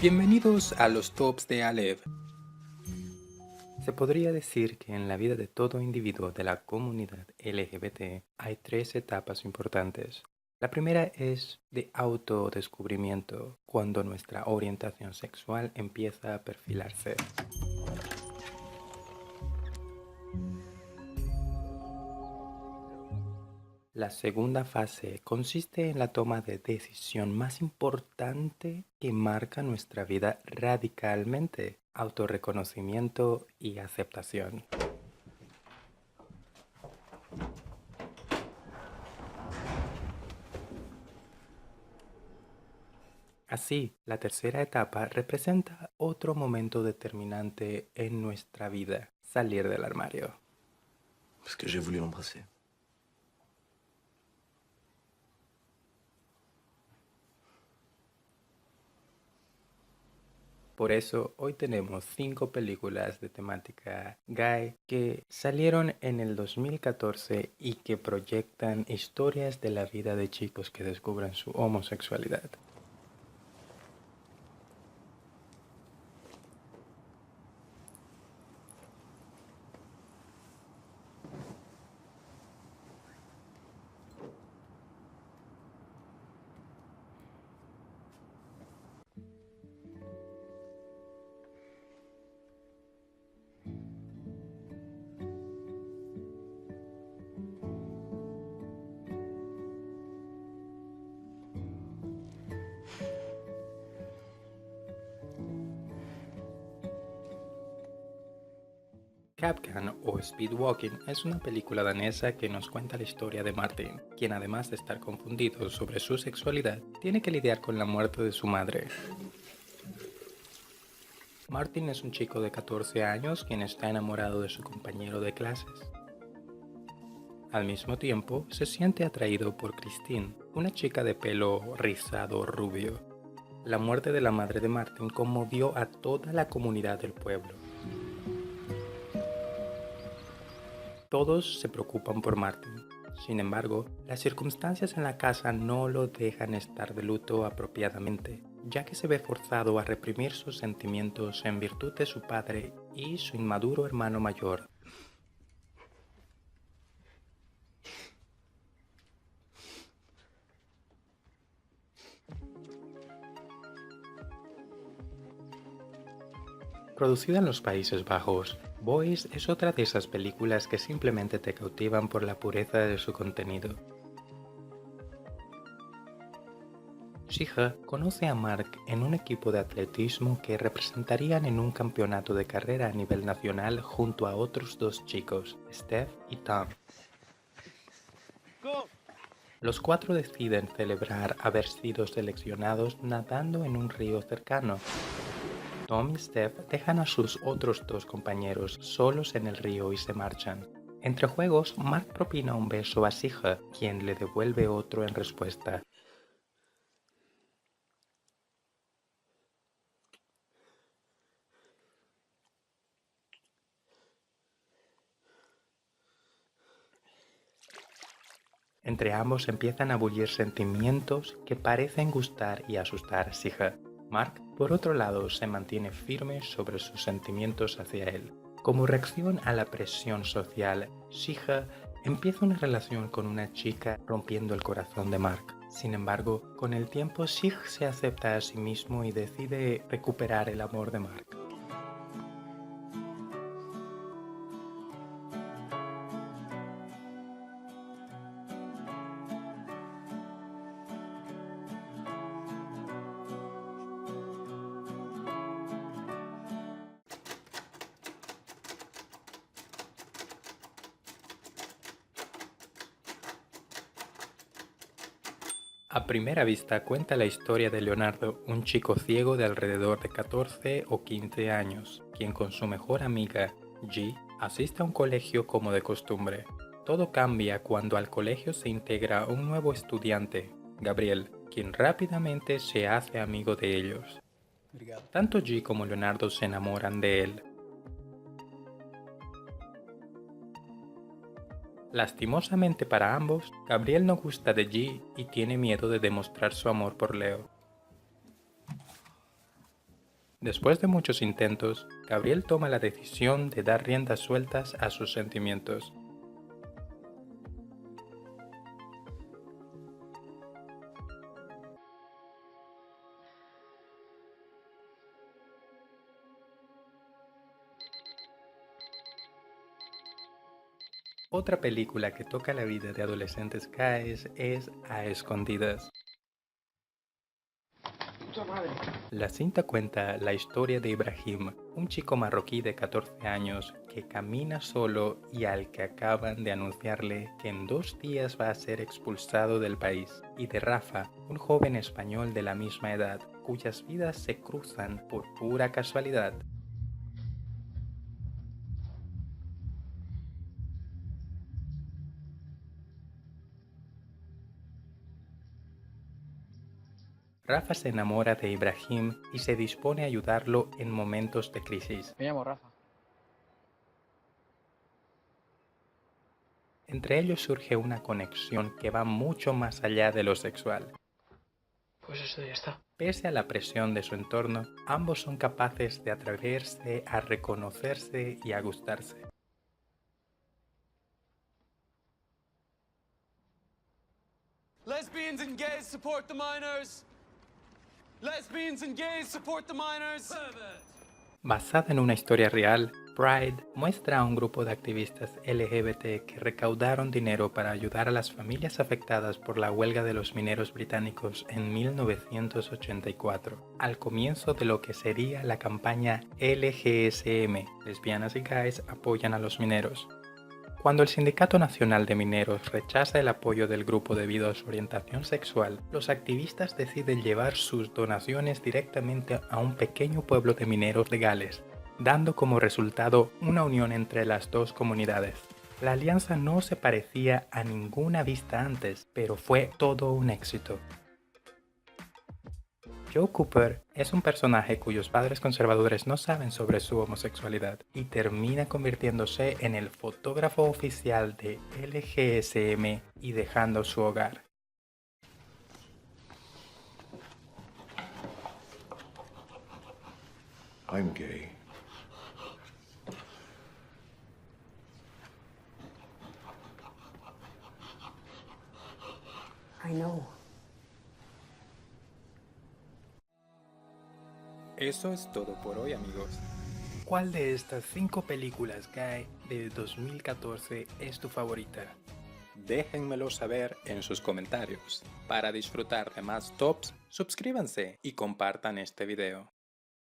Bienvenidos a los Tops de Aleph. Se podría decir que en la vida de todo individuo de la comunidad LGBT hay tres etapas importantes. La primera es de autodescubrimiento, cuando nuestra orientación sexual empieza a perfilarse. La segunda fase consiste en la toma de decisión más importante que marca nuestra vida radicalmente: autorreconocimiento y aceptación. Así, la tercera etapa representa otro momento determinante en nuestra vida: salir del armario. Parce que j'ai voulu l'embrasser. Por eso, hoy tenemos 5 películas de temática gay que salieron en el 2014 y que proyectan historias de la vida de chicos que descubren su homosexualidad. Capcan o Speedwalking es una película danesa que nos cuenta la historia de Martin, quien, además de estar confundido sobre su sexualidad, tiene que lidiar con la muerte de su madre. Martin es un chico de 14 años quien está enamorado de su compañero de clases. Al mismo tiempo, se siente atraído por Christine, una chica de pelo rizado rubio. La muerte de la madre de Martin conmovió a toda la comunidad del pueblo. Todos se preocupan por Martin. Sin embargo, las circunstancias en la casa no lo dejan estar de luto apropiadamente, ya que se ve forzado a reprimir sus sentimientos en virtud de su padre y su inmaduro hermano mayor. Producida en los Países Bajos, Boys es otra de esas películas que simplemente te cautivan por la pureza de su contenido. Shija conoce a Mark en un equipo de atletismo que representarían en un campeonato de carrera a nivel nacional junto a otros dos chicos, Steph y Tom. Los cuatro deciden celebrar haber sido seleccionados nadando en un río cercano. Tom y Steph dejan a sus otros dos compañeros solos en el río y se marchan. Entre juegos, Mark propina un beso a Shija, quien le devuelve otro en respuesta. Entre ambos empiezan a bullir sentimientos que parecen gustar y asustar a Shija. Mark, por otro lado, se mantiene firme sobre sus sentimientos hacia él. Como reacción a la presión social, Shija empieza una relación con una chica, rompiendo el corazón de Mark. Sin embargo, con el tiempo Shig se acepta a sí mismo y decide recuperar el amor de Mark. A primera vista cuenta la historia de Leonardo, un chico ciego de alrededor de 14 o 15 años, quien con su mejor amiga, G, asiste a un colegio como de costumbre. Todo cambia cuando al colegio se integra un nuevo estudiante, Gabriel, quien rápidamente se hace amigo de ellos. Tanto G como Leonardo se enamoran de él. Lastimosamente para ambos, Gabriel no gusta de G y tiene miedo de demostrar su amor por Leo. Después de muchos intentos, Gabriel toma la decisión de dar riendas sueltas a sus sentimientos. Otra película que toca la vida de adolescentes gays es A Escondidas. La cinta cuenta la historia de Ibrahim, un chico marroquí de 14 años que camina solo y al que acaban de anunciarle que en 2 días va a ser expulsado del país, y de Rafa, un joven español de la misma edad, cuyas vidas se cruzan por pura casualidad. Rafa se enamora de Ibrahim y se dispone a ayudarlo en momentos de crisis. Me llamo Rafa. Entre ellos surge una conexión que va mucho más allá de lo sexual. Pues eso ya está. Pese a la presión de su entorno, ambos son capaces de atreverse a reconocerse y a gustarse. Lesbians and gays support the minors. Lesbians and gays support the minors. Basada en una historia real, Pride muestra a un grupo de activistas LGBT que recaudaron dinero para ayudar a las familias afectadas por la huelga de los mineros británicos en 1984, al comienzo de lo que sería la campaña LGSM, Lesbianas y Gays apoyan a los mineros. Cuando el Sindicato Nacional de Mineros rechaza el apoyo del grupo debido a su orientación sexual, los activistas deciden llevar sus donaciones directamente a un pequeño pueblo de mineros legales, dando como resultado una unión entre las dos comunidades. La alianza no se parecía a ninguna vista antes, pero fue todo un éxito. Joe Cooper es un personaje cuyos padres conservadores no saben sobre su homosexualidad y termina convirtiéndose en el fotógrafo oficial de LGSM y dejando su hogar. I'm gay. I know. Eso es todo por hoy, amigos. ¿Cuál de estas 5 películas gay de 2014 es tu favorita? Déjenmelo saber en sus comentarios. Para disfrutar de más tops, suscríbanse y compartan este video.